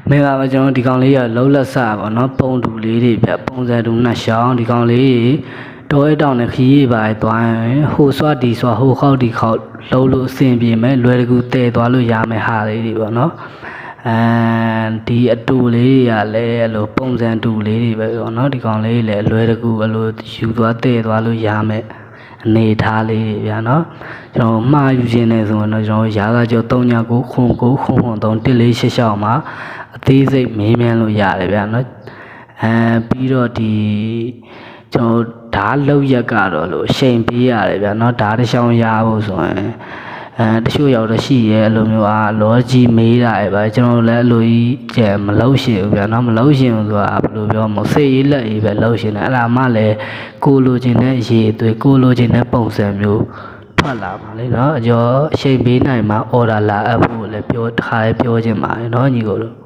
မင်္ဂလာပါကျွန်တော်ဒီကောင်လေးကလှုပ်လက်စပါเนาะပုံတူလေးတွေပြပုံစံတူနှစ်ရှောင်းဒီကောင်လေးတောရဲတောင်နဲ့ခီးရေးပါသွားရင်ဟိုဆွာဒီဆွာဟိုခောက်ဒီခောက်လှုပ်လို့အဆင်ပြေမယ်လွယ်တကူတည်သွားလို့ရမယ်ဟာလေးတွေပေါ့เนาะဒီအတူလေးတွေကလည်းအဲ့လိုပုံစံတူလေးတွေပဲပေါ့เนาะဒီကောင်လေးလည်းလွယ်တကူအဲ့လိုယူသွားတည်သွားလို့ရမယ်အနေထားလေးတွေဗျာเนาะကျွန်တော်မှားယူခြင်းနဲ့ဆိုရင်တော့ကျွန်တော်ရာသာကျော်39ခွန်9ခွန်3 1486မှာအသေးစိတ်မေးမြန်းလို့ရတယ်ဗျာเนาะပြီးတော့ဒီကျွန်တော်ဓာတ်လောက်ရက်ကတော့လို့အချိန်ပေးရတယ်ဗျာเนาะဓာတ်တစ်ချောင်းရဖို့ဆိုရင်တချို့ရောက်တော့ရှိရဲအဲ့လိုမျိုးလောကြီးမေးတာပဲကျွန်တော်လည်းအလိုကြီးကျမလို့ရှိဘူးဗျာเนาะမလို့ရှိဘူးဆိုတာဘယ်လိုပြောမလဲစိတ်ရေးလက်ရေးပဲလို့ရှိနေအဲ့ဒါမှလည်းကိုလိုချင်တဲ့ရေသွေးကိုလိုချင်တဲ့ပုံစံမျိုးထွက်လာပါလေเนาะအကျော်အချိန်ပေးနိုင်မှာ order လာအပ်ဖို့လည်းပြောတခါပြောချင်ပါတယ်เนาะညီကိုတို့